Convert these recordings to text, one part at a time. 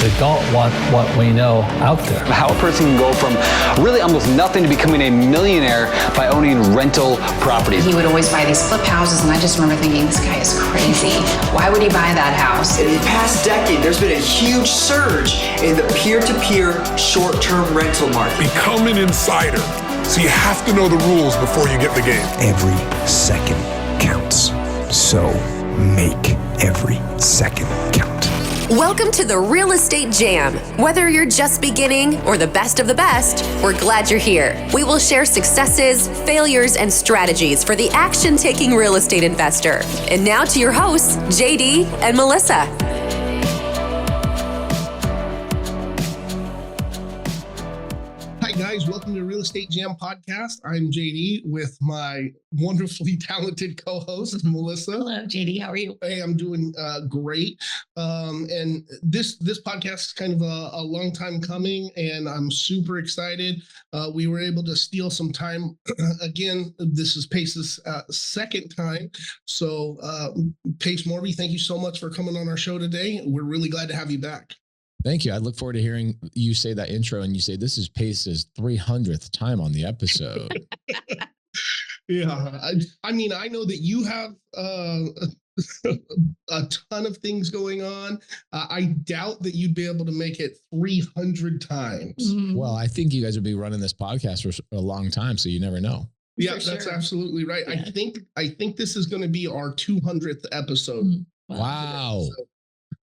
They don't want what we know out there. How a person can go from really almost nothing to becoming a millionaire by owning rental properties. He would always buy these flip houses, and I just remember thinking, this guy is crazy. Why would he buy that house? In the past decade, there's been a huge surge in the peer-to-peer short-term rental market. Become an insider. So you have to know the rules before you get in the game. Every second counts. So make every second count. Welcome to the Real Estate Jam. Whether you're just beginning or the best of the best, we're glad you're here. We will share successes, failures, and strategies for the action-taking real estate investor. And now to your hosts, JD and Melissa. Hi guys, welcome to Real Estate Jam Podcast. I'm JD with my wonderfully talented co-host, Melissa. Hello, JD. How are you? Hey, I'm doing great. And this podcast is kind of a long time coming, and I'm super excited. We were able to steal some time. Again, this is Pace's second time. So Pace Morby, thank you so much for coming on our show today. We're really glad to have you back. Thank you. I look forward to hearing you say that intro and you say this is Pace's 300th time on the episode. Yeah. I mean, I know that you have a ton of things going on. I doubt that you'd be able to make it 300 times. Well, I think you guys would be running this podcast for a long time, so you never know. Yeah, that's absolutely right. Yeah. I think this is going to be our 200th episode. Wow.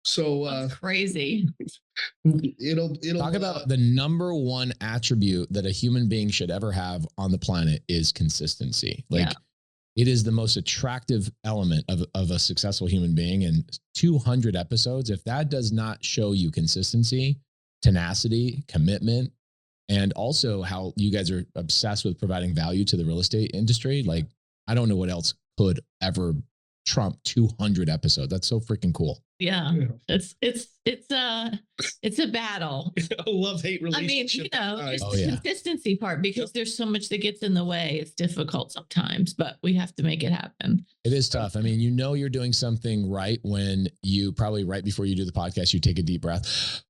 So that's crazy. It'll talk about the number one attribute that a human being should ever have on the planet is consistency. It is the most attractive element of a successful human being. And 200 episodes, if that does not show you consistency, tenacity, commitment, and also how you guys are obsessed with providing value to the real estate industry, like I don't know what else could ever trump 200 episodes. That's so freaking cool. Yeah. It's a battle. A love-hate relationship. I mean, it's the consistency part because there's so much that gets in the way. It's difficult sometimes, but we have to make it happen. It is tough. I mean, you're doing something right when you probably right before you do the podcast, you take a deep breath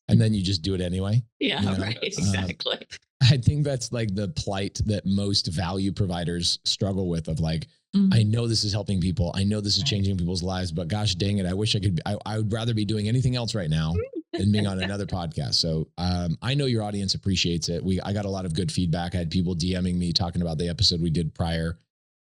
and then you just do it anyway. Yeah, right. Exactly. I think that's like the plight that most value providers struggle with of like, I know this is helping people. I know this is changing people's lives, but gosh, dang it. I wish I could, I would rather be doing anything else right now than being on another podcast. So I know your audience appreciates it. I got a lot of good feedback. I had people DMing me talking about the episode we did prior.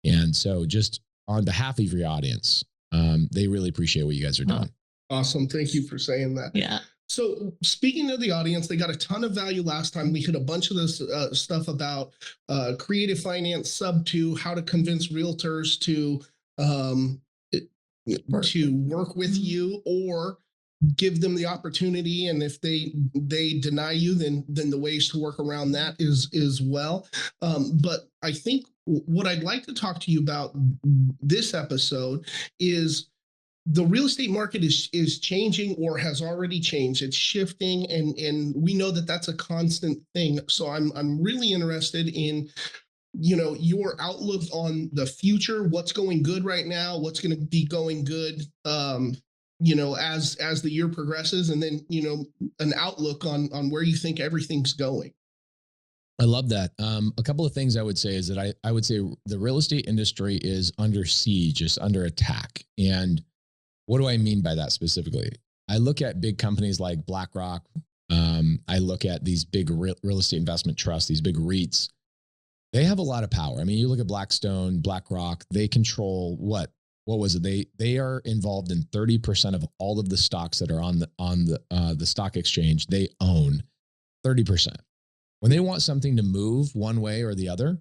And so just on behalf of your audience, they really appreciate what you guys are doing. Awesome. Thank you for saying that. Yeah. So speaking of the audience, they got a ton of value last time. We hit a bunch of this stuff about creative finance, sub 2, how to convince realtors to work with you or give them the opportunity. And if they deny you, then the ways to work around that is well. But I think what I'd like to talk to you about this episode is the real estate market is changing or has already changed. It's shifting, and we know that that's a constant thing. So I'm really interested in, your outlook on the future. What's going good right now? What's going to be going good? As the year progresses, and then an outlook on where you think everything's going. I love that. A couple of things I would say is that I would say the real estate industry is under siege, is under attack, and what do I mean by that specifically? I look at big companies like BlackRock. I look at these big real estate investment trusts, these big REITs. They have a lot of power. I mean, you look at Blackstone, BlackRock, they control what was it? They are involved in 30% of all of the stocks that are on the stock exchange. They own 30%. When they want something to move one way or the other,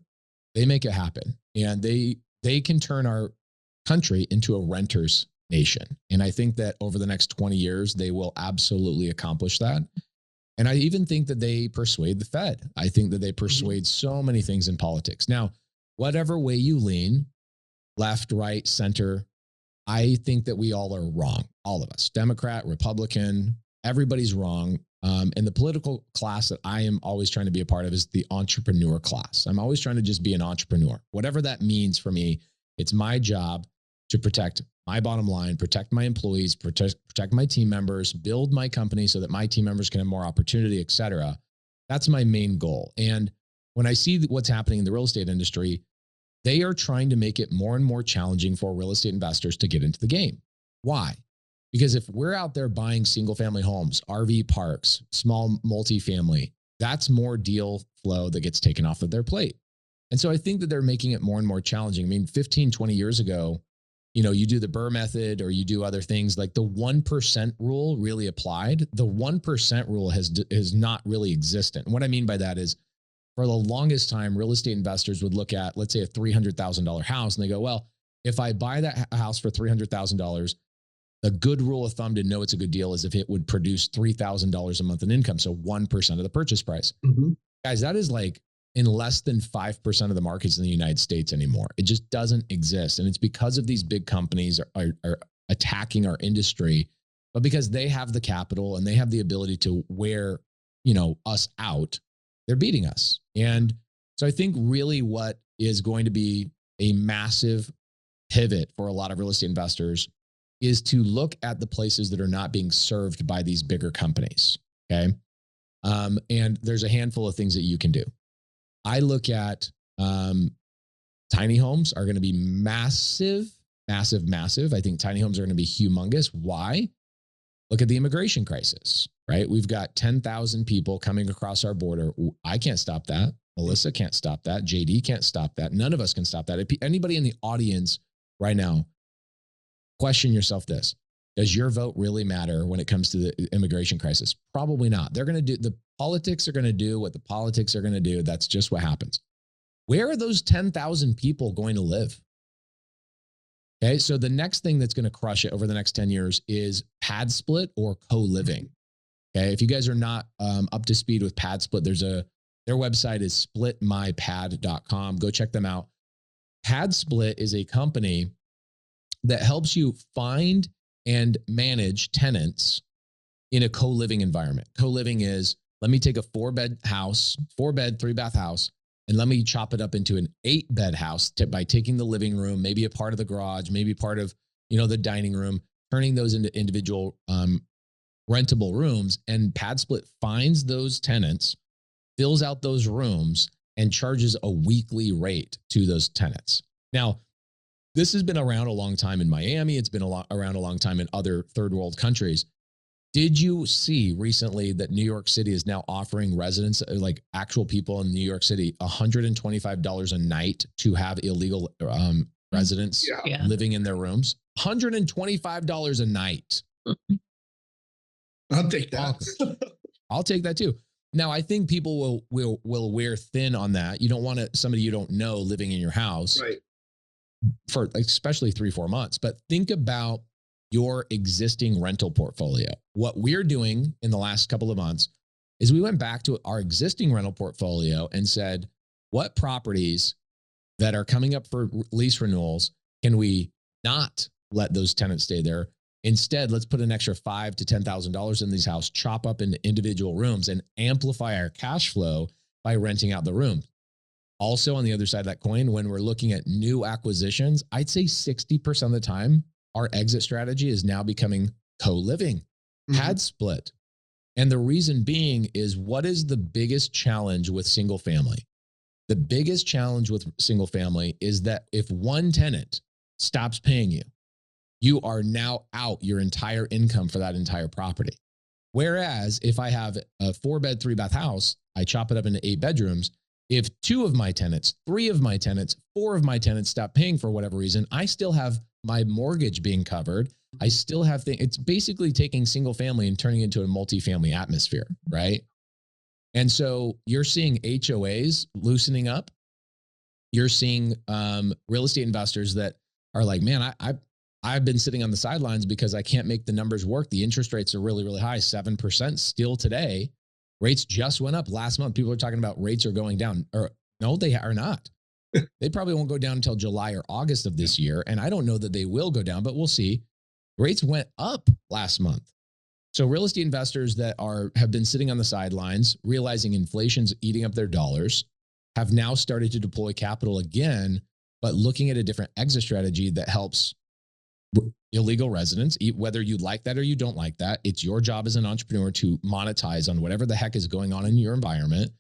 they make it happen. And they can turn our country into a renter's nation. And I think that over the next 20 years, they will absolutely accomplish that. And I even think that they persuade the Fed. I think that they persuade so many things in politics. Now, whatever way you lean, left, right, center, I think that we all are wrong. All of us, Democrat, Republican, everybody's wrong. And the political class that I am always trying to be a part of is the entrepreneur class. I'm always trying to just be an entrepreneur. Whatever that means for me, it's my job to protect my bottom line, protect my employees, protect my team members, build my company so that my team members can have more opportunity, et cetera. That's my main goal. And when I see what's happening in the real estate industry, they are trying to make it more and more challenging for real estate investors to get into the game. Why? Because if we're out there buying single family homes, RV parks, small multifamily, that's more deal flow that gets taken off of their plate. And so I think that they're making it more and more challenging. I mean, 15, 20 years ago, you do the Burr method or you do other things, like the 1% rule really applied. The 1% rule has not really existed. And what I mean by that is, for the longest time, real estate investors would look at, let's say, a $300,000 house, and they go, well, if I buy that house for $300,000, the good rule of thumb to know it's a good deal is if it would produce $3,000 a month in income, so 1% of the purchase price. Guys, that is like in less than 5% of the markets in the United States anymore. It just doesn't exist. And it's because of these big companies are attacking our industry, but because they have the capital and they have the ability to wear, us out, they're beating us. And so I think really what is going to be a massive pivot for a lot of real estate investors is to look at the places that are not being served by these bigger companies. Okay. And there's a handful of things that you can do. I look at tiny homes are going to be massive. I think tiny homes are going to be humongous. Why? Look at the immigration crisis, right? We've got 10,000 people coming across our border. I can't stop that. Melissa can't stop that. JD can't stop that. None of us can stop that. If anybody in the audience right now, question yourself this. Does your vote really matter when it comes to the immigration crisis? Probably not. They're going to do, the politics are going to do what the politics are going to do. That's just what happens. Where are those 10,000 people going to live? Okay, so the next thing that's going to crush it over the next 10 years is PadSplit or co-living. Okay, if you guys are not up to speed with PadSplit, their website is splitmypad.com. Go check them out. PadSplit is a company that helps you find and manage tenants in a co-living environment. Co-living is, let me take a 4-bed, 3-bath house, and let me chop it up into an 8-bed house by taking the living room, maybe a part of the garage, maybe part of, the dining room, turning those into individual rentable rooms. And PadSplit finds those tenants, fills out those rooms, and charges a weekly rate to those tenants. Now, this has been around a long time in Miami. It's been around a long time in other third world countries. Did you see recently that New York City is now offering residents, like actual people in New York City, $125 a night to have illegal residents living in their rooms? $125 a night. I'll take that. I'll take that too. Now, I think people will wear thin on that. You don't want somebody you don't know living in your house, right, for especially 3-4 months. But think about your existing rental portfolio. What we're doing in the last couple of months is we went back to our existing rental portfolio and said, what properties that are coming up for lease renewals can we not let those tenants stay there? Instead, let's put an extra $5,000 to $10,000 in these houses, chop up into individual rooms, and amplify our cash flow by renting out the room. Also, on the other side of that coin, when we're looking at new acquisitions, I'd say 60% of the time, our exit strategy is now becoming co-living, PadSplit. And the reason being is, what is the biggest challenge with single family? The biggest challenge with single family is that if one tenant stops paying you, you are now out your entire income for that entire property. Whereas if I have a 4-bed, 3-bath house, I chop it up into 8 bedrooms. If 2 of my tenants, 3 of my tenants, 4 of my tenants stop paying for whatever reason, I still have my mortgage being covered. I still have things. It's basically taking single family and turning it into a multifamily atmosphere, right? And so you're seeing HOAs loosening up. You're seeing real estate investors that are like, man, I've been sitting on the sidelines because I can't make the numbers work. The interest rates are really, really high, 7% still today. Rates just went up last month. People are talking about rates are going down. Or no, they are not. They probably won't go down until July or August of this year. And I don't know that they will go down, but we'll see. Rates went up last month. So real estate investors that have been sitting on the sidelines, realizing inflation's eating up their dollars, have now started to deploy capital again, but looking at a different exit strategy that helps illegal residents, whether you like that or you don't like that. It's your job as an entrepreneur to monetize on whatever the heck is going on in your environment.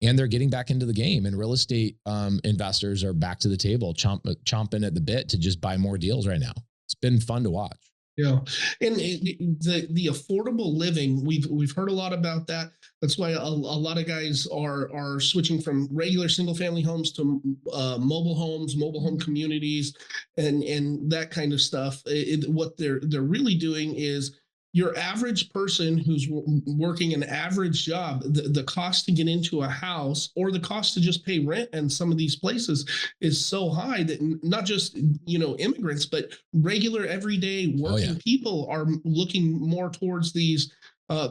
And they're getting back into the game, and real estate investors are back to the table, chomping at the bit to just buy more deals right now. It's been fun to watch. Yeah, and the affordable living, we've heard a lot about that. That's why a lot of guys are switching from regular single family homes to mobile homes, mobile home communities, and that kind of stuff. What they're really doing is, your average person who's working an average job, the cost to get into a house or the cost to just pay rent in some of these places is so high that not just, immigrants, but regular everyday working people are looking more towards these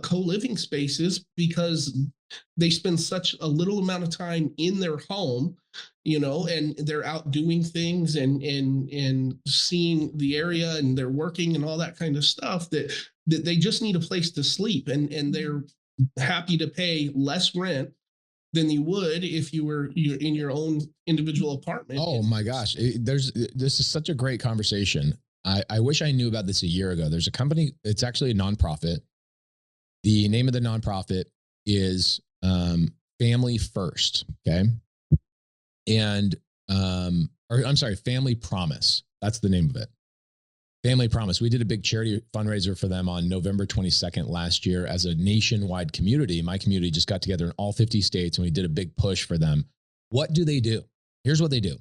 co-living spaces, because they spend such a little amount of time in their home, and they're out doing things and seeing the area, and they're working and all that kind of stuff, that they just need a place to sleep, and they're happy to pay less rent than you would if you were in your own individual apartment. Oh my gosh. This is such a great conversation. I wish I knew about this a year ago. There's a company, it's actually a nonprofit. The name of the nonprofit is Family First. Okay. And, Family Promise. That's the name of it. Family Promise. We did a big charity fundraiser for them on November 22nd last year as a nationwide community. My community just got together in all 50 states, and we did a big push for them. What do they do? Here's what they do.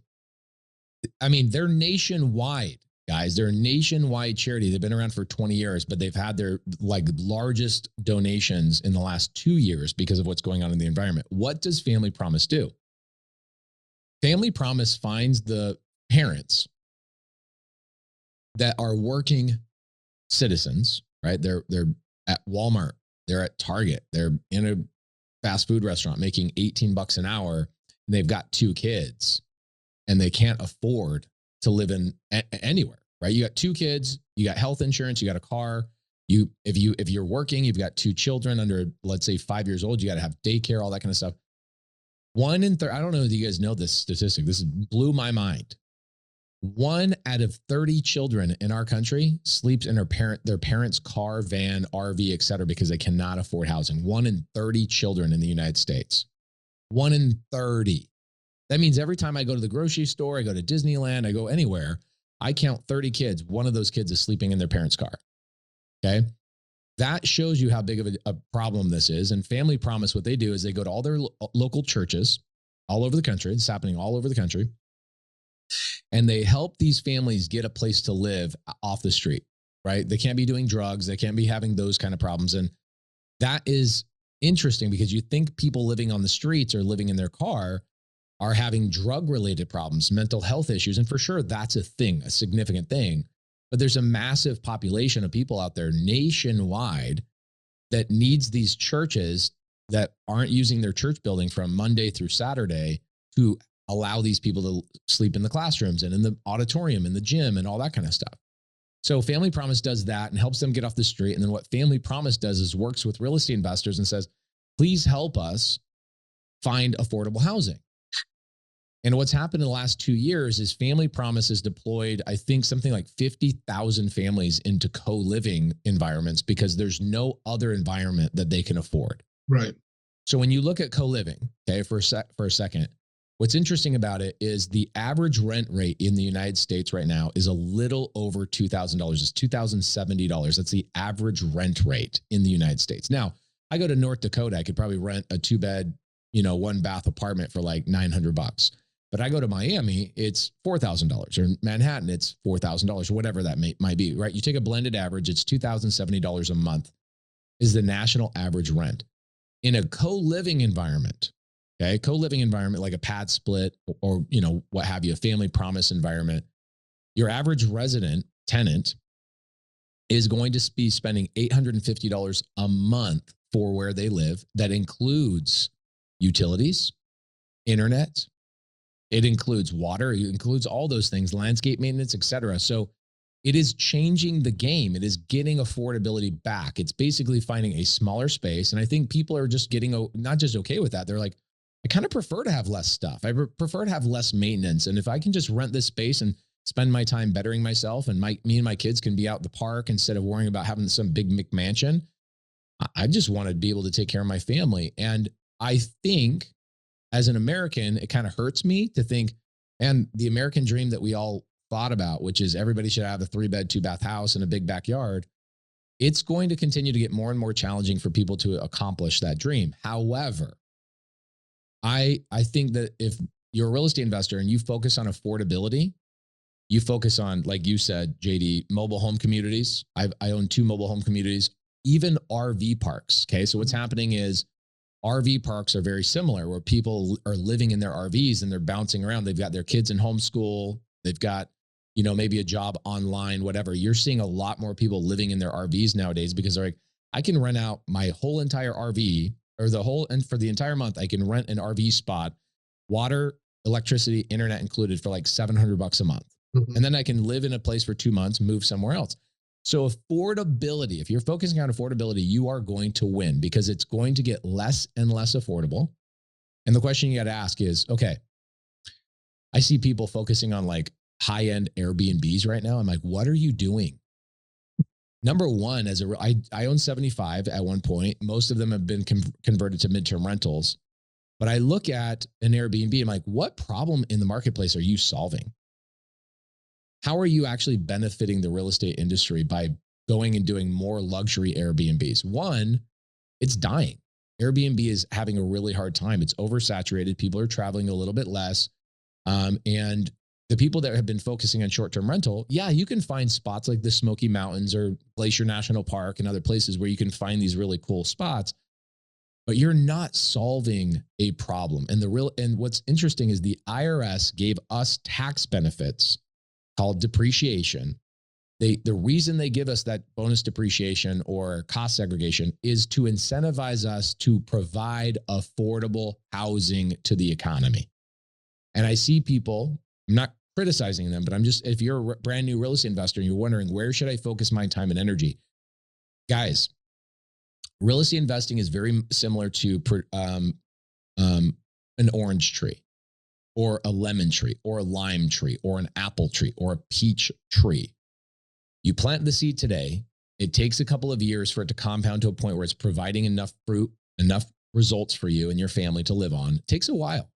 I mean, they're nationwide, guys. They're a nationwide charity. They've been around for 20 years, but they've had their largest donations in the last 2 years because of what's going on in the environment. What does Family Promise do? Family Promise finds the parents that are working citizens, right? They're at Walmart, they're at Target, they're in a fast food restaurant making $18 an hour, and they've got 2 kids, and they can't afford to live in anywhere, right? You got 2 kids, you got health insurance, you got a car. If you're working, you've got 2 children under, let's say, 5 years old, you got to have daycare, all that kind of stuff. 1 in 30, I don't know if you guys know this statistic. This blew my mind. 1 out of 30 children in our country sleeps in their parents' car, van, RV, et cetera, because they cannot afford housing. 1 in 30 children in the United States. 1 in 30. That means every time I go to the grocery store, I go to Disneyland, I go anywhere, I count 30 kids. 1 of those kids is sleeping in their parents' car. Okay. That shows you how big of a problem this is. And Family Promise, what they do is they go to all their local churches all over the country. It's happening all over the country. And they help these families get a place to live off the street, right? They can't be doing drugs. They can't be having those kind of problems. And that is interesting, because you think people living on the streets or living in their car are having drug-related problems, mental health issues. And for sure, that's a thing, a significant thing. But there's a massive population of people out there nationwide that needs these churches that aren't using their church building from Monday through Saturday to allow these people to sleep in the classrooms and in the auditorium and the gym and all that kind of stuff. So Family Promise does that and helps them get off the street. And then what Family Promise does is works with real estate investors and says, please help us find affordable housing. And what's happened in the last 2 years is Family Promise has deployed, I think, something like 50,000 families into co-living environments, because there's no other environment that they can afford. Right. So when you look at co-living, okay, for a second, what's interesting about it is the average rent rate in the United States right now is a little over $2,000. It's $2,070. That's the average rent rate in the United States. Now, I go to North Dakota, I could probably rent a 2-bed, 1-bath apartment for like $900. But I go to Miami, it's $4,000, or Manhattan, it's $4,000, whatever that might be, right? You take a blended average, it's $2,070 a month is the national average rent. In a co-living environment, okay, co-living environment like a PadSplit or what have you, a Family Promise environment, your average tenant is going to be spending $850 a month for where they live. That includes utilities, internet, it includes water, it includes all those things, landscape maintenance, et cetera. So it is changing the game. It is getting affordability back. It's basically finding a smaller space. And I think people are just getting not just okay with that. They're like, I kind of prefer to have less stuff. I prefer to have less maintenance. And if I can just rent this space and spend my time bettering myself, and me and my kids can be out at the park instead of worrying about having some big McMansion. I just want to be able to take care of my family. And I think as an American, it kind of hurts me to think, and the American dream that we all thought about, which is everybody should have a 3-bed, 2-bath house and a big backyard. It's going to continue to get more and more challenging for people to accomplish that dream. However, I think that if you're a real estate investor and you focus on affordability, you focus on, like you said, JD, mobile home communities. I own 2 mobile home communities, even RV parks. Okay. So what's happening is RV parks are very similar, where people are living in their RVs and they're bouncing around. They've got their kids in homeschool. They've got, maybe a job online, whatever. You're seeing a lot more people living in their RVs nowadays because they're like, I can rent out my whole entire RV, and for the entire month, I can rent an RV spot, water, electricity, internet included, for like $700 a month. Mm-hmm. And then I can live in a place for 2 months, move somewhere else. So affordability, if you're focusing on affordability, you are going to win because it's going to get less and less affordable. And the question you got to ask is, okay, I see people focusing on like high-end Airbnbs right now. I'm like, what are you doing? Number one, I own 75 at one point. Most of them have been converted to midterm rentals. But I look at an Airbnb, I'm like, what problem in the marketplace are you solving? How are you actually benefiting the real estate industry by going and doing more luxury Airbnbs? One, it's dying. Airbnb is having a really hard time. It's oversaturated. People are traveling a little bit less. And the people that have been focusing on short-term rental, yeah, you can find spots like the Smoky Mountains or Glacier National Park and other places where you can find these really cool spots, but you're not solving a problem. And what's interesting is the IRS gave us tax benefits called depreciation. The reason they give us that bonus depreciation or cost segregation is to incentivize us to provide affordable housing to the economy. And I see people, I'm not criticizing them, but if you're a brand new real estate investor and you're wondering, where should I focus my time and energy? Guys, real estate investing is very similar to an orange tree, or a lemon tree, or a lime tree, or an apple tree, or a peach tree. You plant the seed today. It takes a couple of years for it to compound to a point where it's providing enough fruit, enough results for you and your family to live on. It takes a while.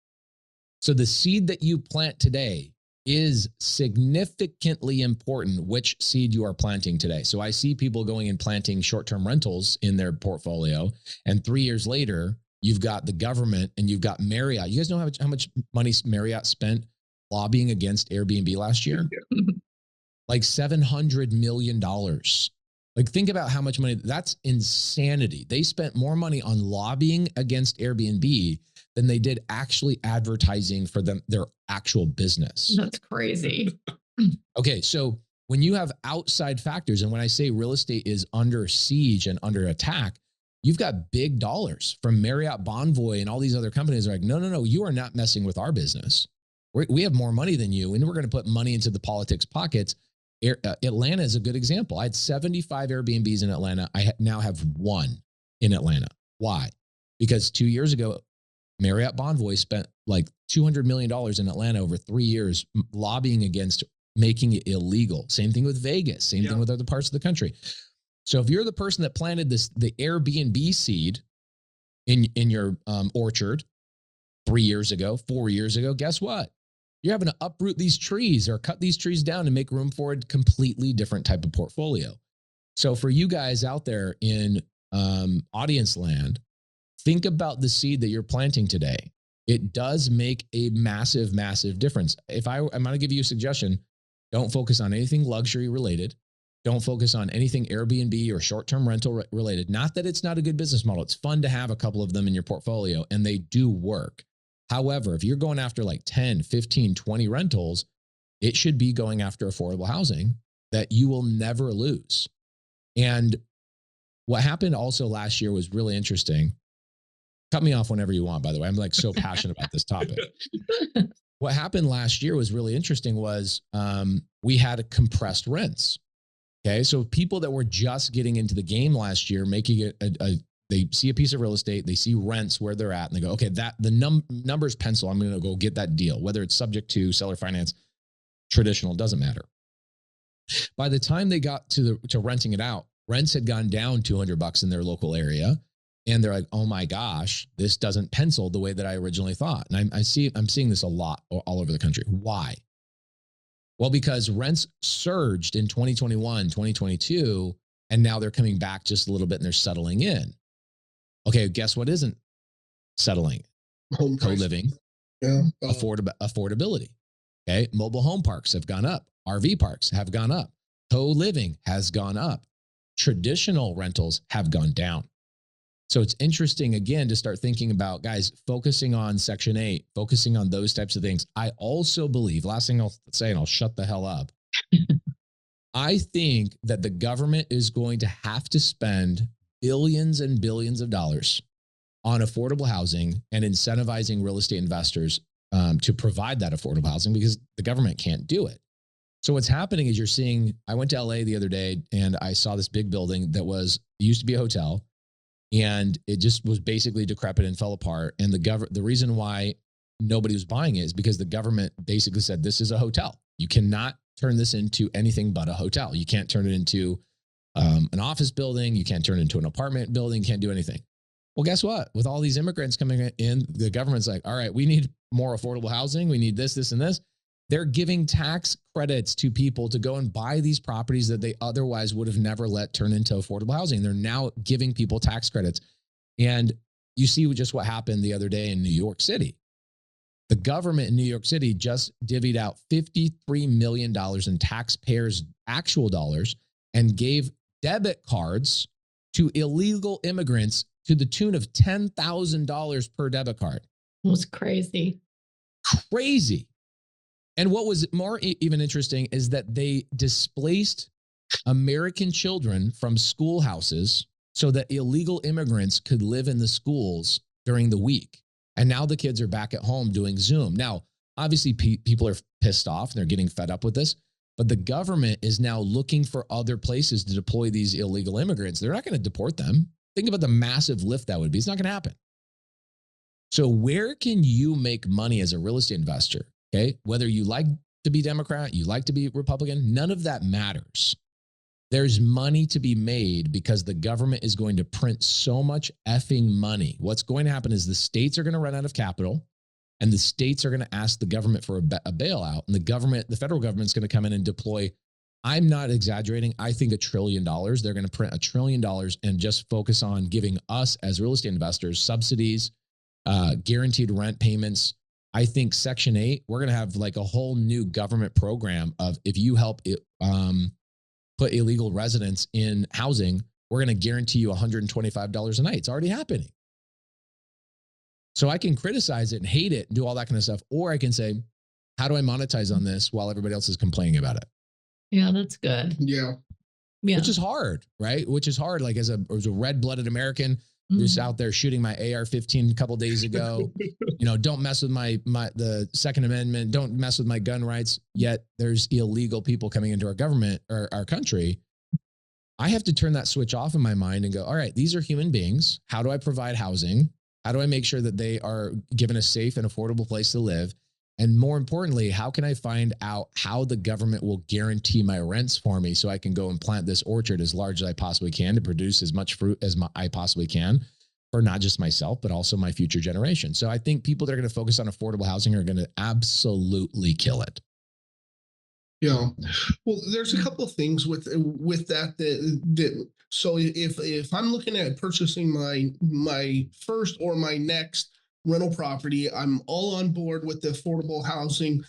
So the seed that you plant today is significantly important, which seed you are planting today. So I see people going and planting short-term rentals in their portfolio, and 3 years later, you've got the government and you've got Marriott. You guys know how much money Marriott spent lobbying against Airbnb last year? Like $700 million. Like, think about how much money. That's insanity. They spent more money on lobbying against Airbnb than they did actually advertising for their actual business. That's crazy. Okay, so when you have outside factors, and when I say real estate is under siege and under attack, you've got big dollars from Marriott Bonvoy and all these other companies are like, no, you are not messing with our business. We have more money than you, and we're going to put money into the politics pockets. Atlanta is a good example. I had 75 Airbnbs in Atlanta. I now have 1 in Atlanta. Why? Because 2 years ago, Marriott Bonvoy spent like $200 million in Atlanta over 3 years lobbying against making it illegal. Same thing with Vegas. Same thing with other parts of the country. So if you're the person that planted the Airbnb seed in your orchard 3 years ago, 4 years ago, guess what? You're having to uproot these trees or cut these trees down to make room for a completely different type of portfolio. So for you guys out there in audience land, think about the seed that you're planting today. It does make a massive, massive difference. I'm going to give you a suggestion. Don't focus on anything luxury related. Don't focus on anything Airbnb or short-term rental related. Not that it's not a good business model. It's fun to have a couple of them in your portfolio, and they do work. However, if you're going after like 10, 15, 20 rentals, it should be going after affordable housing that you will never lose. And what happened also last year was really interesting. Cut me off whenever you want, by the way. I'm like so passionate about this topic. What happened last year was really interesting was we had compressed rents. Okay. So people that were just getting into the game last year, making it they see a piece of real estate, they see rents where they're at, and they go, okay, the numbers pencil, I'm going to go get that deal, whether it's subject to seller finance. Traditional doesn't matter. By the time they got to renting it out, rents had gone down $200 in their local area. And they're like, oh my gosh, this doesn't pencil the way that I originally thought. And I'm seeing this a lot all over the country. Why? Well, because rents surged in 2021, 2022, and now they're coming back just a little bit and they're settling in. Okay, guess what isn't settling? Home price. Co-living, Yeah. affordability. Okay, mobile home parks have gone up. RV parks have gone up. Co-living has gone up. Traditional rentals have gone down. So it's interesting, again, to start thinking about, guys, focusing on Section 8, focusing on those types of things. I also believe, last thing I'll say, and I'll shut the hell up. I think that the government is going to have to spend billions and billions of dollars on affordable housing and incentivizing real estate investors to provide that affordable housing, because the government can't do it. So what's happening is you're seeing, I went to LA the other day and I saw this big building that used to be a hotel. And it just was basically decrepit and fell apart. And the reason why nobody was buying it is because the government basically said, this is a hotel. You cannot turn this into anything but a hotel. You can't turn it into an office building. You can't turn it into an apartment building. You can't do anything. Well, guess what? With all these immigrants coming in, the government's like, all right, we need more affordable housing. We need this, this, and this. They're giving tax credits to people to go and buy these properties that they otherwise would have never let turn into affordable housing. They're now giving people tax credits. And you see just what happened the other day in New York City. The government in New York City just divvied out $53 million in taxpayers' actual dollars and gave debit cards to illegal immigrants to the tune of $10,000 per debit card. It was crazy. Crazy. And what was more even interesting is that they displaced American children from schoolhouses so that illegal immigrants could live in the schools during the week. And now the kids are back at home doing Zoom. Now, obviously, people are pissed off and they're getting fed up with this, but the government is now looking for other places to deploy these illegal immigrants. They're not going to deport them. Think about the massive lift that would be. It's not going to happen. So where can you make money as a real estate investor? Okay, whether you like to be Democrat, you like to be Republican, none of that matters. There's money to be made because the government is going to print so much effing money. What's going to happen is the states are going to run out of capital and the states are going to ask the government for a bailout. And the federal government's going to come in and deploy, I'm not exaggerating, I think $1 trillion. They're going to print $1 trillion and just focus on giving us as real estate investors subsidies, guaranteed rent payments. I think Section 8, we're going to have like a whole new government program of, if you help put illegal residents in housing, we're going to guarantee you $125 a night. It's already happening. So I can criticize it and hate it and do all that kind of stuff. Or I can say, how do I monetize on this while everybody else is complaining about it? Yeah, that's good. Yeah. Yeah. Which is hard, right? Which is hard. Like as a red-blooded American, who's out there shooting my AR-15 a couple days ago, don't mess with the Second Amendment, don't mess with my gun rights. Yet there's illegal people coming into our government or our country. I have to turn that switch off in my mind and go, all right, these are human beings. How do I provide housing? How do I make sure that they are given a safe and affordable place to live? And more importantly, how can I find out how the government will guarantee my rents for me so I can go and plant this orchard as large as I possibly can to produce as much fruit as I possibly can for not just myself, but also my future generation. So I think people that are going to focus on affordable housing are going to absolutely kill it. Yeah. Well, there's a couple of things with that. So if I'm looking at purchasing my first or my next rental property, I'm all on board with the affordable housing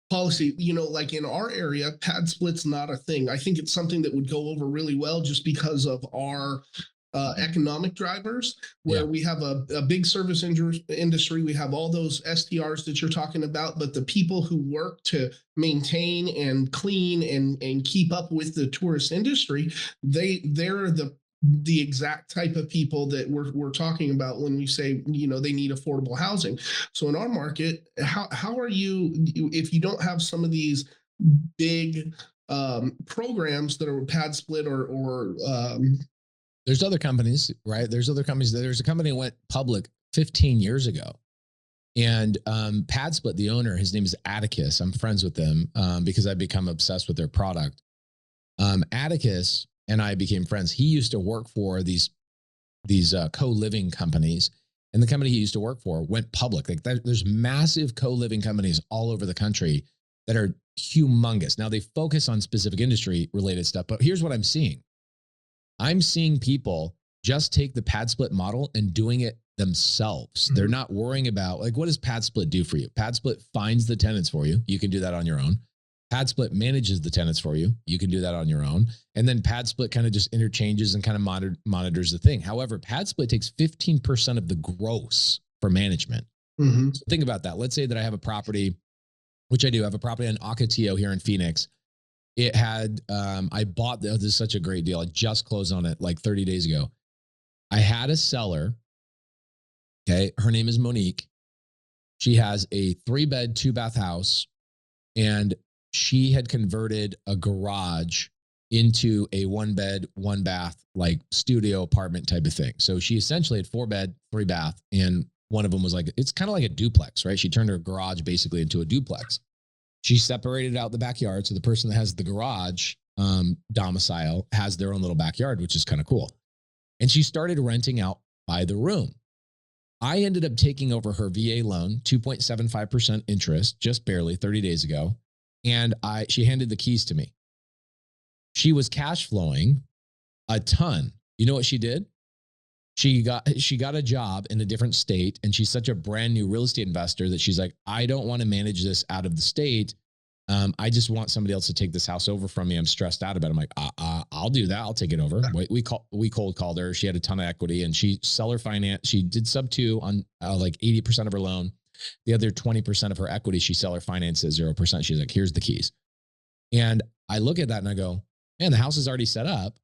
policy. Like in our area, PadSplit's not a thing. I think it's something that would go over really well just because of our economic drivers, where we have a big service industry. We have all those STRs that you're talking about, but the people who work to maintain and clean and keep up with the tourist industry, they're the exact type of people that we're talking about when we say, they need affordable housing. So in our market, how are you, if you don't have some of these big programs that are PadSplit or there's other companies, right? There's other companies. There's a company that went public 15 years ago And PadSplit, the owner, his name is Atticus. I'm friends with them because I've become obsessed with their product. Atticus and I became friends. He used to work for these co-living companies, and the company he used to work for went public. Like there's massive co-living companies all over the country that are humongous. Now they focus on specific industry related stuff, but here's what I'm seeing. I'm seeing people just take the PadSplit model and doing it themselves. They're not worrying about, like, what does PadSplit do for you? PadSplit finds the tenants for you. You can do that on your own. PadSplit manages the tenants for you. You can do that on your own. And then PadSplit kind of just interchanges and kind of monitors the thing. However, PadSplit takes 15% of the gross for management. So think about that. Let's say that I have a property, which I do. I have a property on Ocotillo here in Phoenix. It had, I bought, this is such a great deal. I just closed on it like 30 days ago. I had a seller. Okay. Her name is Monique. She has a 3-bed, 2-bath house, and she had converted a garage into a 1-bed, 1-bath, like studio apartment type of thing. So she essentially had 4-bed, 3-bath, and one of them was like, it's kind of like a duplex, right? She turned her garage basically into a duplex. She separated out the backyard. So the person that has the garage domicile has their own little backyard, which is kind of cool. And she started renting out by the room. I ended up taking over her VA loan, 2.75% interest, just barely 30 days ago. And she handed the keys to me. She was cash flowing a ton. You know what she did? She got a job in a different state, and she's such a brand new real estate investor that she's like, I don't want to manage this out of the state. I just want somebody else to take this house over from me. I'm stressed out about it. I'm like, I'll do that. I'll take it over. We cold called her. She had a ton of equity, and she seller finance. She did sub-2 on like 80% of her loan. The other 20% of her equity, she seller financed at 0%. She's like, here's the keys. And I look at that and I go, man, the house is already set up.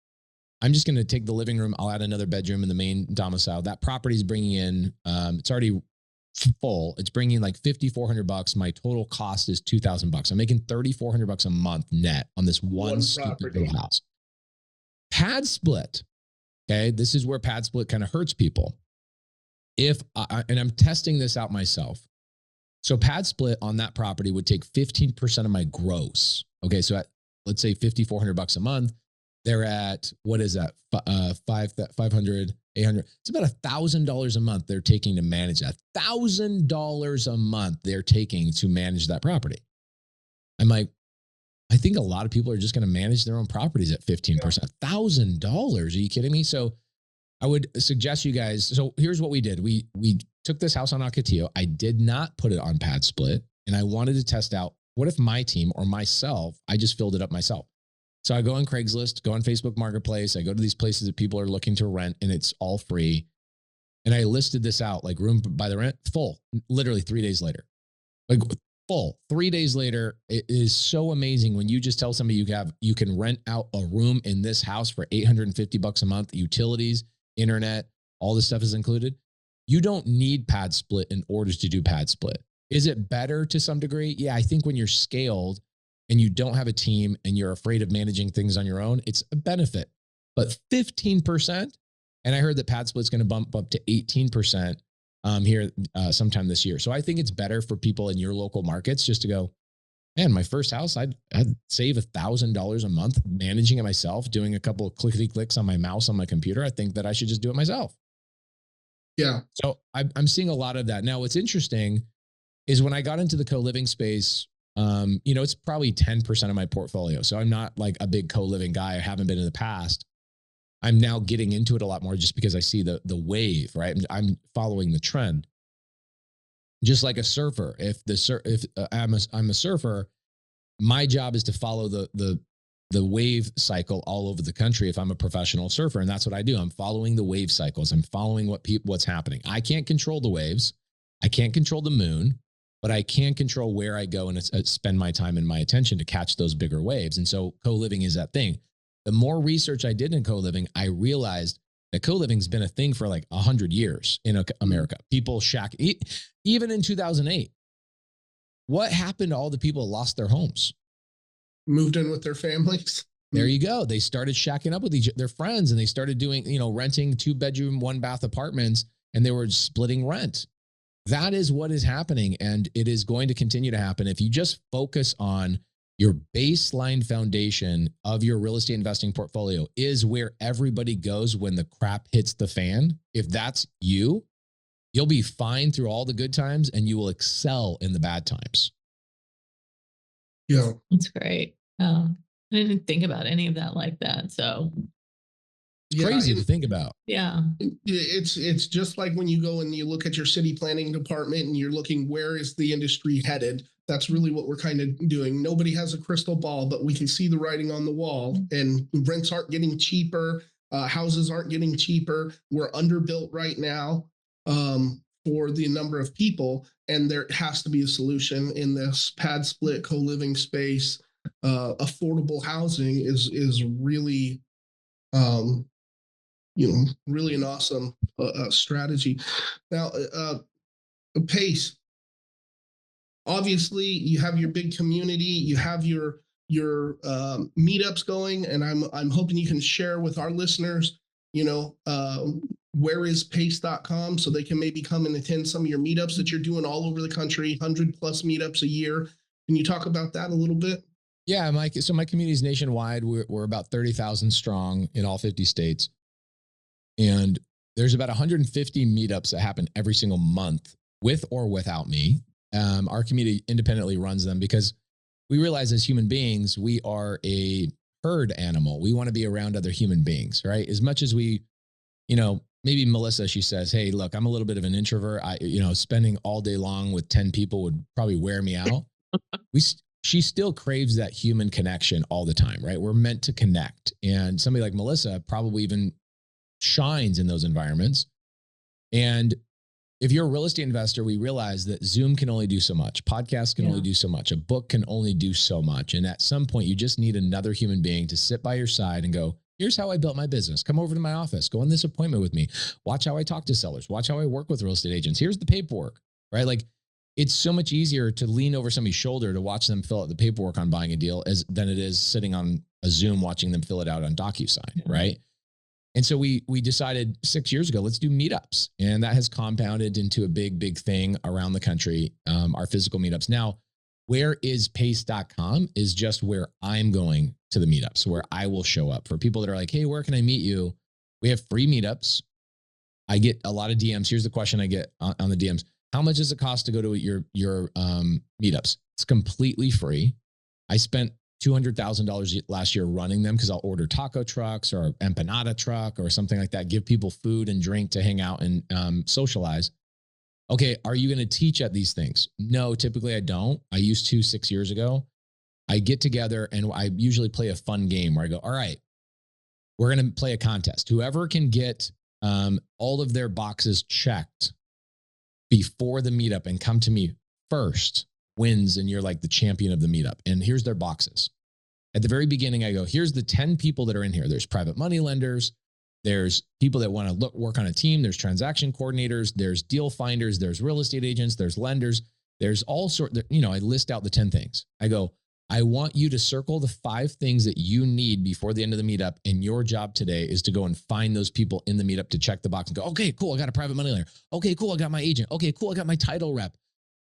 I'm just going to take the living room. I'll add another bedroom in the main domicile. That property's bringing in, it's already full. It's bringing like $5,400. My total cost is $2,000. I'm making $3,400 a month net on this one stupid little house. PadSplit. Okay. This is where PadSplit kind of hurts people. And I'm testing this out myself. So PadSplit on that property would take 15% of my gross. Okay. So let's say $5,400 a month. They're at, what is that? 500, 800. It's about $1,000 a month they're taking to manage that. $1,000 a month they're taking to manage that property. I'm like, I think a lot of people are just going to manage their own properties at 15%. $1,000. Are you kidding me? So I would suggest you guys. So here's what we did. We took this house on Ocotillo. I did not put it on PadSplit, and I wanted to test out, what if my team or myself, I just filled it up myself. So I go on Craigslist, go on Facebook Marketplace. I go to these places that people are looking to rent, and it's all free. And I listed this out, like room by the rent, full, literally 3 days later. Like full, 3 days later. It is so amazing when you just tell somebody you can rent out a room in this house for $850 a month, utilities, internet, all this stuff is included. You don't need PadSplit in order to do PadSplit. Is it better to some degree? Yeah, I think when you're scaled and you don't have a team and you're afraid of managing things on your own, it's a benefit. But 15%, and I heard that PadSplit's going to bump up to 18% here sometime this year. So I think it's better for people in your local markets just to go, man, my first house, I'd save $1,000 a month managing it myself, doing a couple of clickety clicks on my mouse on my computer. I think that I should just do it myself. Yeah. So I'm seeing a lot of that. Now, what's interesting is when I got into the co-living space, it's probably 10% of my portfolio. So I'm not like a big co-living guy. I haven't been in the past. I'm now getting into it a lot more just because I see the wave, right? I'm following the trend. Just like a surfer. If I'm a surfer, my job is to follow the wave cycle all over the country if I'm a professional surfer. And that's what I do. I'm following the wave cycles. I'm following what's happening. I can't control the waves. I can't control the moon, but I can control where I go and spend my time and my attention to catch those bigger waves. And so co-living is that thing. The more research I did in co-living, I realized that co-living's been a thing for like 100 years in America. People even in 2008. What happened to all the people that lost their homes? Moved in with their families. There you go. They started shacking up with their friends, and they started doing, renting 2-bedroom, 1-bath apartments, and they were splitting rent. that is what is happening. And it is going to continue to happen. If you just focus on your baseline foundation of your real estate investing portfolio is where everybody goes when the crap hits the fan. If that's you, you'll be fine through all the good times and you will excel in the bad times. Yeah. That's great. I didn't think about any of that like that. So Crazy to think about. yeah. It's just like when you go and you look at your city planning department and you're looking, where is the industry headed? That's really what we're kind of doing. Nobody has a crystal ball, but we can see the writing on the wall, and rents aren't getting cheaper. Houses aren't getting cheaper. We're underbuilt right now for the number of people, and there has to be a solution in this PadSplit co-living space. Affordable housing is really really an awesome strategy. Now, Pace, obviously you have your big community, you have your meetups going, and I'm hoping you can share with our listeners, where is pace.com so they can maybe come and attend some of your meetups that you're doing all over the country, 100+ meetups a year. Can you talk about that a little bit? Yeah, Mike. So my community is nationwide. We're about 30,000 strong in all 50 states. And there's about 150 meetups that happen every single month with or without me. Our community independently runs them because we realize as human beings, we are a herd animal. We want to be around other human beings, right? As much as we, maybe Melissa, she says, hey, look, I'm a little bit of an introvert. Spending all day long with 10 people would probably wear me out. She still craves that human connection all the time, right? We're meant to connect. And somebody like Melissa probably even shines in those environments. And if you're a real estate investor, we realize that Zoom can only do so much. Podcasts can only do so much. A book can only do so much. And at some point, you just need another human being to sit by your side and go, here's how I built my business. Come over to my office. Go on this appointment with me. Watch how I talk to sellers. Watch how I work with real estate agents. Here's the paperwork, right? Like, it's so much easier to lean over somebody's shoulder to watch them fill out the paperwork on buying a deal than it is sitting on a Zoom watching them fill it out on DocuSign, right? And so we decided 6 years ago, let's do meetups. And that has compounded into a big, big thing around the country, our physical meetups. Now, where is pace.com is just where I'm going to the meetups, where I will show up. For people that are like, hey, where can I meet you? We have free meetups. I get a lot of DMs. Here's the question I get on the DMs. How much does it cost to go to your meetups? It's completely free. I spent $200,000 last year running them because I'll order taco trucks or empanada truck or something like that, give people food and drink to hang out and socialize. Okay, are you going to teach at these things? No, typically I don't. I used to 6 years ago. I get together and I usually play a fun game where I go, all right, we're going to play a contest. Whoever can get all of their boxes checked before the meetup and come to me first wins, and you're like the champion of the meetup. And here's their boxes. At the very beginning, I go, here's the 10 people that are in here. There's private money lenders. There's people that want to work on a team. There's transaction coordinators. There's deal finders. There's real estate agents. There's lenders. There's all sorts, I list out the 10 things. I go, I want you to circle the 5 things that you need before the end of the meetup. And your job today is to go and find those people in the meetup to check the box and go, okay, cool. I got a private money lender. Okay, cool. I got my agent. Okay, cool. I got my title rep.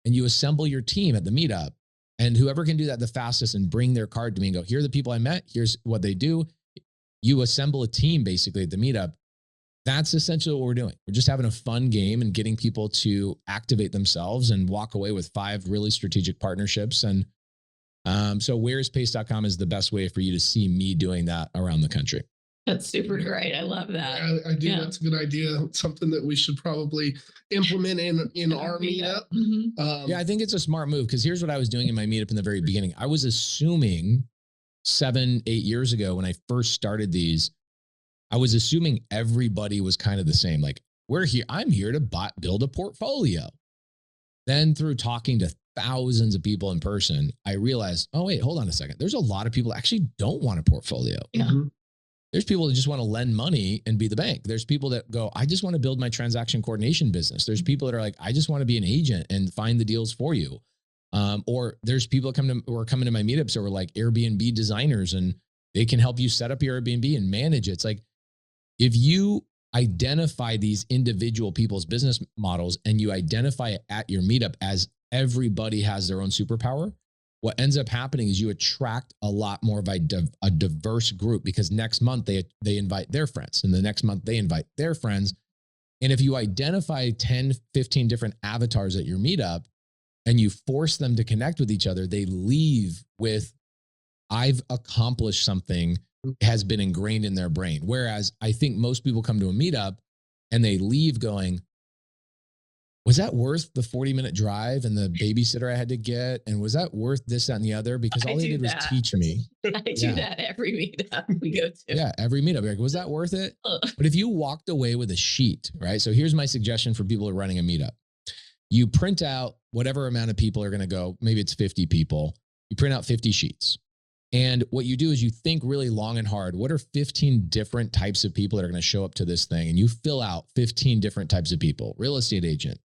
And you assemble your team at the meetup, and whoever can do that the fastest and bring their card to me and go, here are the people I met. Here's what they do. You assemble a team basically at the meetup. That's essentially what we're doing. We're just having a fun game and getting people to activate themselves and walk away with 5 really strategic partnerships. And so whereispace.com is the best way for you to see me doing that around the country. That's super great. I love that. I do. Yeah. That's a good idea. Something that we should probably implement in our meetup. Mm-hmm. Yeah, I think it's a smart move because here's what I was doing in my meetup in the very beginning. I was assuming 7-8 years ago when I first started these, I was assuming everybody was kind of the same. Like, I'm here to build a portfolio. Then through talking to thousands of people in person, I realized, oh, wait, hold on a second. There's a lot of people that actually don't want a portfolio. Yeah. Mm-hmm. There's people that just want to lend money and be the bank. There's people that go, I just want to build my transaction coordination business. There's people that are like, I just want to be an agent and find the deals for you. Or there's people who are coming to my meetups that were like Airbnb designers, and they can help you set up your Airbnb and manage it. It's like, if you identify these individual people's business models and you identify it at your meetup as everybody has their own superpower, what ends up happening is you attract a lot more of a diverse group, because next month they invite their friends, and the next month they invite their friends. And if you identify 10, 15 different avatars at your meetup and you force them to connect with each other, they leave with, I've accomplished something, has been ingrained in their brain. Whereas I think most people come to a meetup and they leave going, was that worth the 40-minute drive and the babysitter I had to get? And was that worth this, that, and the other? Because all they did was teach me. I do that every meetup we go to. Yeah, every meetup. Like, was that worth it? But if you walked away with a sheet, right? So here's my suggestion for people who are running a meetup. You print out whatever amount of people are going to go. Maybe it's 50 people. You print out 50 sheets. And what you do is you think really long and hard. What are 15 different types of people that are going to show up to this thing? And you fill out 15 different types of people: real estate agent,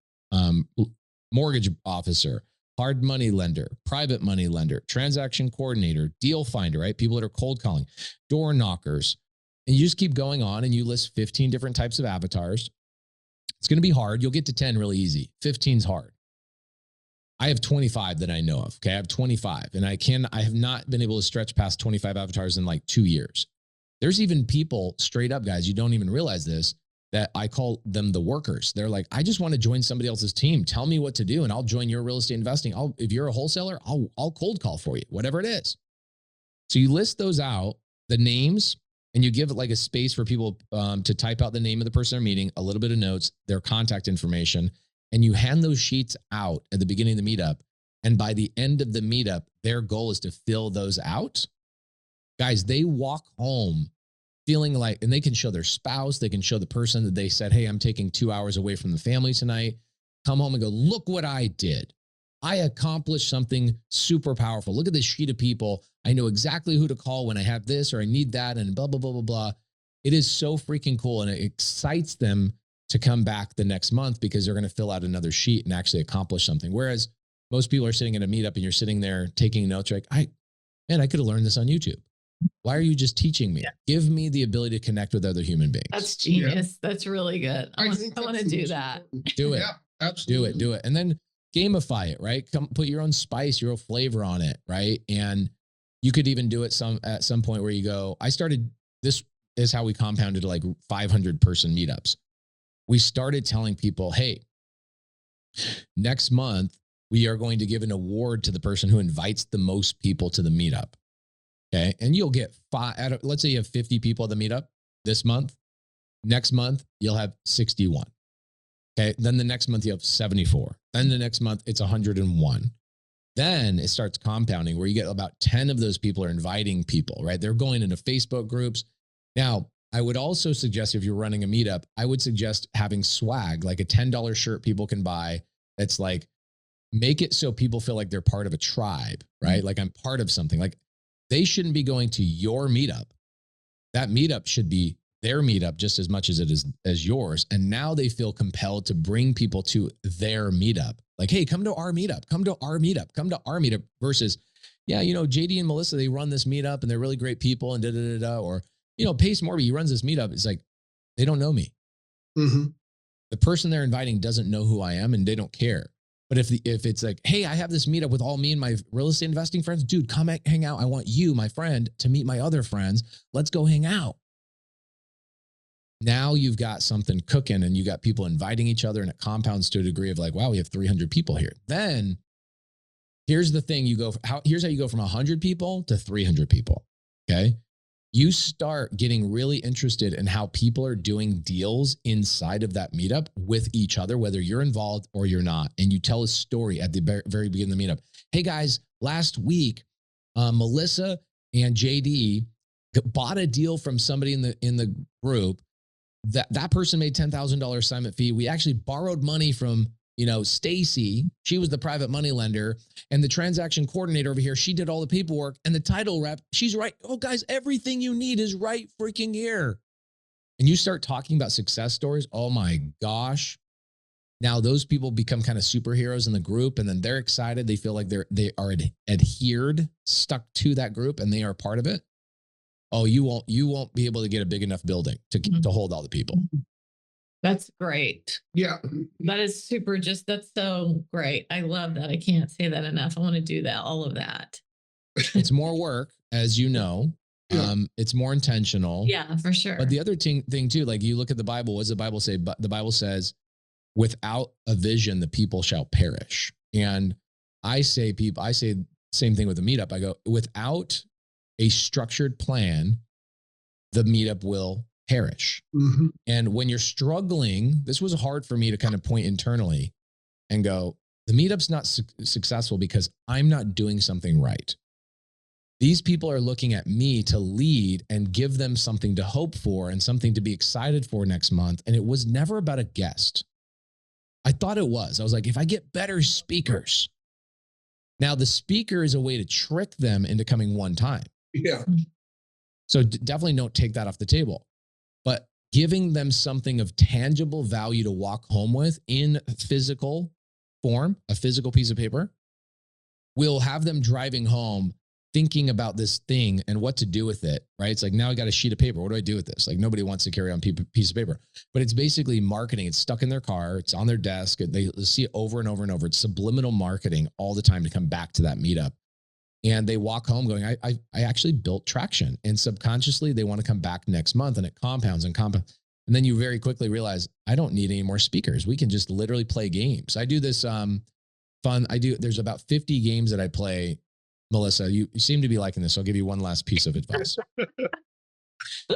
mortgage officer, hard money lender, private money lender, transaction coordinator, deal finder, right? People that are cold calling, door knockers. And you just keep going on and you list 15 different types of avatars. It's going to be hard. You'll get to 10 really easy. 15's hard. I have 25 that I know of. Okay. I have 25 and I have not been able to stretch past 25 avatars in like 2 years. There's even people straight up, guys, you don't even realize this, that I call them the workers. They're like, I just want to join somebody else's team. Tell me what to do and I'll join your real estate investing. If you're a wholesaler, I'll cold call for you, whatever it is. So you list those out, the names, and you give it like a space for people to type out the name of the person they're meeting, a little bit of notes, their contact information, and you hand those sheets out at the beginning of the meetup. And by the end of the meetup, their goal is to fill those out. Guys, they walk home feeling like, and they can show their spouse, they can show the person that they said, hey, I'm taking 2 hours away from the family tonight. Come home and go, look what I did. I accomplished something super powerful. Look at this sheet of people. I know exactly who to call when I have this or I need that and blah, blah, blah, blah, blah. It is so freaking cool. And it excites them to come back the next month because they're going to fill out another sheet and actually accomplish something. Whereas most people are sitting at a meetup and you're sitting there taking notes. You're like, I could have learned this on YouTube. Why are you just teaching me? Yeah. Give me the ability to connect with other human beings. That's genius. Yeah. That's really good. I want to do that. Do it. Yeah, absolutely. Do it. And then gamify it, right? Come put your own spice, your own flavor on it, right? And you could even do it at some point where you go, this is how we compounded like 500 person meetups. We started telling people, hey, next month, we are going to give an award to the person who invites the most people to the meetup. Okay. And you'll get let's say you have 50 people at the meetup this month. Next month, you'll have 61. Okay. Then the next month you have 74. Then the next month it's 101. Then it starts compounding where you get about 10 of those people are inviting people, right? They're going into Facebook groups. Now, I would also suggest if you're running a meetup, I would suggest having swag, like a $10 shirt people can buy. That's like, make it so people feel like they're part of a tribe, right? Like I'm part of something. Like they shouldn't be going to your meetup. That meetup should be their meetup just as much as it is as yours. And now they feel compelled to bring people to their meetup. Like, hey, come to our meetup, come to our meetup, come to our meetup versus, yeah, JD and Melissa, they run this meetup and they're really great people and da-da-da-da. Or, Pace Morby, he runs this meetup. It's like, they don't know me. Mm-hmm. The person they're inviting doesn't know who I am and they don't care. But if it's like, hey, I have this meetup with all me and my real estate investing friends, dude, come hang out. I want you, my friend, to meet my other friends. Let's go hang out. Now you've got something cooking and you got people inviting each other and it compounds to a degree of like, wow, we have 300 people here. Then here's the thing, here's how you go from 100 people to 300 people. Okay. You start getting really interested in how people are doing deals inside of that meetup with each other, whether you're involved or you're not. And you tell a story at the very beginning of the meetup. Hey guys, last week, Melissa and JD bought a deal from somebody in the group. That person made $10,000 assignment fee. We actually borrowed money from Stacy. She was the private money lender, and the transaction coordinator over here, she did all the paperwork, and the title rep, she's right. Oh, guys, everything you need is right freaking here. And you start talking about success stories. Oh my gosh. Now those people become kind of superheroes in the group, and then they're excited. They feel like they are adhered, stuck to that group, and they are part of it. Oh, you won't be able to get a big enough building to hold all the people. That's great. Yeah. That is super. That's so great. I love that. I can't say that enough. I want to do that. All of that. It's more work, as you know. Yeah. It's more intentional. Yeah, for sure. But the other thing too, like you look at the Bible, what does the Bible say? But the Bible says, without a vision, the people shall perish. And I say same thing with the meetup. I go, without a structured plan, the meetup will perish. Mm-hmm. And when you're struggling, this was hard for me to kind of point internally and go, the meetup's not successful because I'm not doing something right. These people are looking at me to lead and give them something to hope for and something to be excited for next month. And it was never about a guest. I thought it was. I was like, if I get better speakers. Now the speaker is a way to trick them into coming one time. Yeah. So definitely don't take that off the table. But giving them something of tangible value to walk home with in physical form, a physical piece of paper, will have them driving home thinking about this thing and what to do with it, right? It's like, now I got a sheet of paper. What do I do with this? Like nobody wants to carry on a piece of paper, but it's basically marketing. It's stuck in their car. It's on their desk. They see it over and over and over. It's subliminal marketing all the time to come back to that meetup. And they walk home going, I actually built traction, and subconsciously they want to come back next month, and it compounds and compounds. And then you very quickly realize, I don't need any more speakers. We can just literally play games. I do this there's about 50 games that I play. Melissa, you seem to be liking this. So I'll give you one last piece of advice.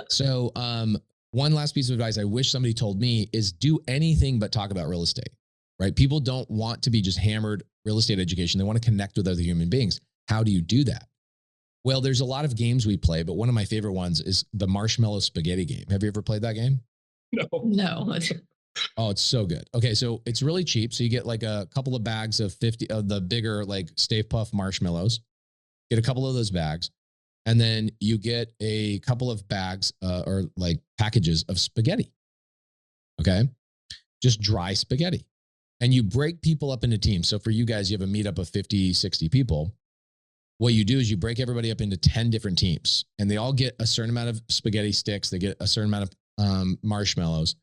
So one last piece of advice I wish somebody told me is do anything but talk about real estate, right? People don't want to be just hammered real estate education. They want to connect with other human beings. How do you do that? Well, there's a lot of games we play, but one of my favorite ones is the marshmallow spaghetti game. Have you ever played that game? No. Oh, it's so good. Okay, so it's really cheap. So you get like a couple of bags of 50 of the bigger like Stay Puft marshmallows. Get a couple of those bags, and then you get a couple of bags or like packages of spaghetti. Okay, just dry spaghetti. And you break people up into teams. So for you guys, you have a meetup of 50, 60 people. What you do is you break everybody up into 10 different teams, and they all get a certain amount of spaghetti sticks. They get a certain amount of marshmallows,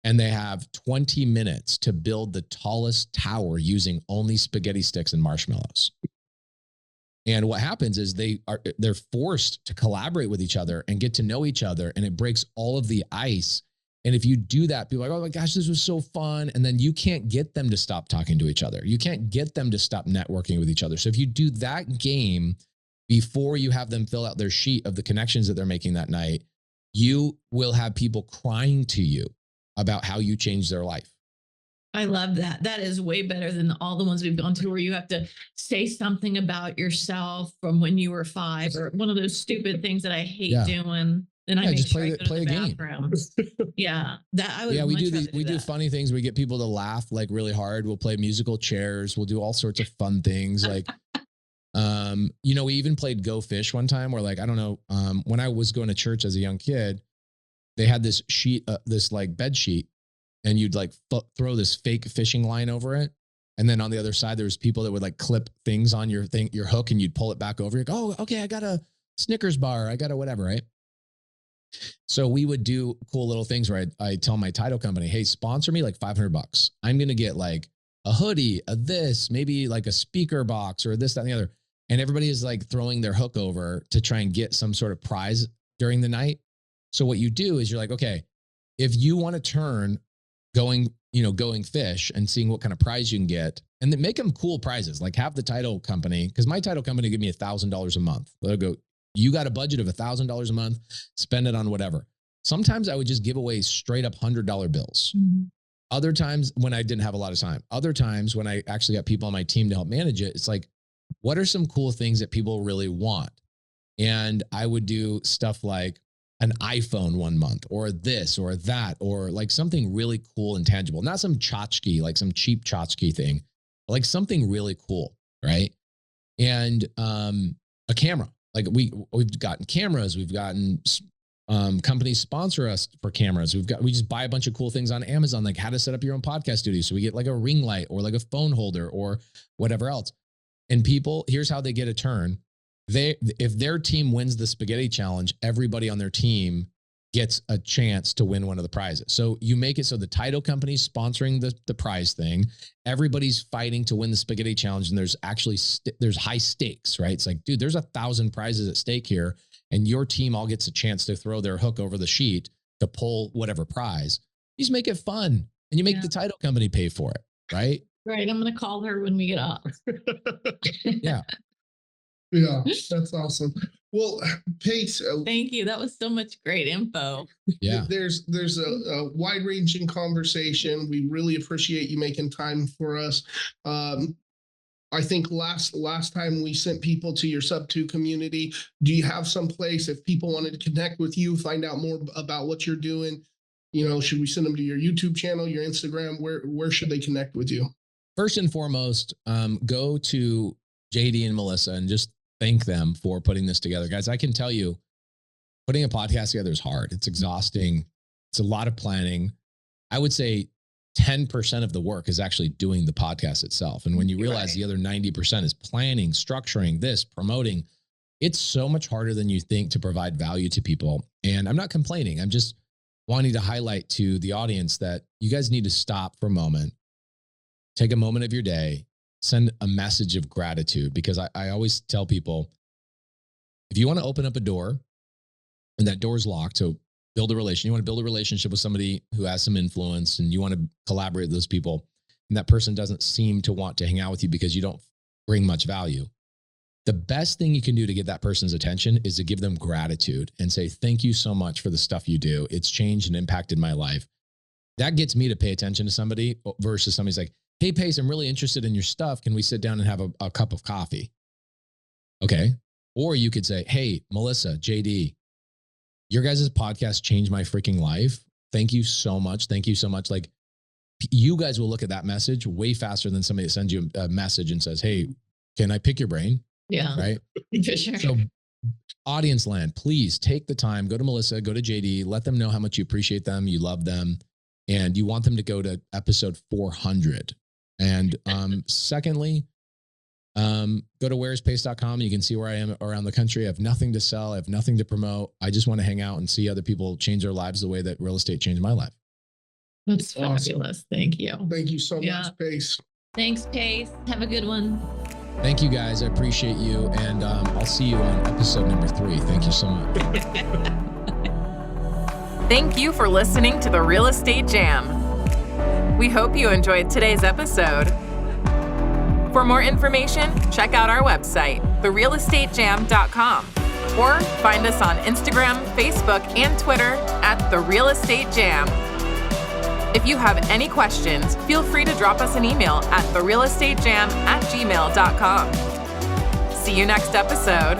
and they have 20 minutes to build the tallest tower using only spaghetti sticks and marshmallows. And what happens is they're forced to collaborate with each other and get to know each other, and it breaks all of the ice. And if you do that, people are like, oh my gosh, this was so fun. And then you can't get them to stop talking to each other. You can't get them to stop networking with each other. So if you do that game before you have them fill out their sheet of the connections that they're making that night, you will have people crying to you about how you changed their life. I love that. That is way better than all the ones we've gone to where you have to say something about yourself from when you were 5 or one of those stupid things that I hate doing. Then I make just sure play I go to a the game. bathroom. Yeah, that I would. Yeah, we do these. We do funny things. We get people to laugh like really hard. We'll play musical chairs. We'll do all sorts of fun things. Like, we even played Go Fish one time. Where like I don't know, when I was going to church as a young kid, they had this sheet, this like bed sheet, and you'd like throw this fake fishing line over it. And then on the other side, there was people that would like clip things on your hook, and you'd pull it back over. You're like, oh, okay, I got a Snickers bar. I got a whatever, right? So we would do cool little things where I tell my title company, hey, sponsor me like $500. I'm going to get like a hoodie, maybe like a speaker box or this, that, and the other. And everybody is like throwing their hook over to try and get some sort of prize during the night. So what you do is you're like, okay, if you want to turn going fish and seeing what kind of prize you can get, and then make them cool prizes, like have the title company, because my title company give me $1,000 a month. They'll go, you got a budget of $1,000 a month, spend it on whatever. Sometimes I would just give away straight up $100 bills. Mm-hmm. Other times when I didn't have a lot of time. Other times when I actually got people on my team to help manage it, it's like, what are some cool things that people really want? And I would do stuff like an iPhone 1 month, or this or that, or like something really cool and tangible. Not some tchotchke, like some cheap tchotchke thing, but like something really cool, right? And a camera. Like we've gotten cameras, we've gotten companies sponsor us for cameras. We just buy a bunch of cool things on Amazon, like how to set up your own podcast studio. So we get like a ring light or like a phone holder or whatever else. And people, here's how they get a turn. If their team wins the spaghetti challenge, everybody on their team gets a chance to win one of the prizes. So you make it so the title company's sponsoring the prize thing. Everybody's fighting to win the spaghetti challenge, and there's actually there's high stakes, right? It's like, dude, there's 1,000 prizes at stake here, and your team all gets a chance to throw their hook over the sheet to pull whatever prize. You just make it fun, and you make the title company pay for it, right? Right. I'm going to call her when we get off. Yeah. Yeah, that's awesome. Well, Pace, Thank you. That was so much great info. Yeah. There's a wide-ranging conversation. We really appreciate you making time for us. I think last time we sent people to your Sub2 community. Do you have some place if people wanted to connect with you, find out more about what you're doing? You know, should we send them to your YouTube channel, your Instagram? Where should they connect with you? First and foremost, go to JD and Melissa and just thank them for putting this together. Guys, I can tell you, putting a podcast together is hard. It's exhausting. It's a lot of planning. I would say 10% of the work is actually doing the podcast itself. And when you realize the other 90% is planning, structuring this, promoting, it's so much harder than you think to provide value to people. And I'm not complaining. I'm just wanting to highlight to the audience that you guys need to stop for a moment, take a moment of your day, send a message of gratitude, because I always tell people, if you want to open up a door and that door's locked, so build a relation, you want to build a relationship with somebody who has some influence and you want to collaborate with those people, and that person doesn't seem to want to hang out with you because you don't bring much value. The best thing you can do to get that person's attention is to give them gratitude and say, thank you so much for the stuff you do. It's changed and impacted my life. That gets me to pay attention to somebody versus somebody's like, hey, Pace, I'm really interested in your stuff. Can we sit down and have a cup of coffee? Okay. Or you could say, hey, Melissa, JD, your guys' podcast changed my freaking life. Thank you so much. Thank you so much. Like, you guys will look at that message way faster than somebody that sends you a message and says, hey, can I pick your brain? Yeah. Right. For sure. So audience land, please take the time, go to Melissa, go to JD, let them know how much you appreciate them, you love them, and you want them to go to episode 400. And secondly, go to whereispace.com. You can see where I am around the country. I have nothing to sell. I have nothing to promote. I just want to hang out and see other people change their lives the way that real estate changed my life. That's fabulous. Thank you. Thank you so much, Pace. Thanks, Pace. Have a good one. Thank you, guys. I appreciate you. And I'll see you on episode number 3. Thank you so much. Thank you for listening to the Real Estate Jam. We hope you enjoyed today's episode. For more information, check out our website, therealestatejam.com, or find us on Instagram, Facebook, and Twitter at The Real Estate Jam. If you have any questions, feel free to drop us an email at therealestatejam@gmail.com. See you next episode.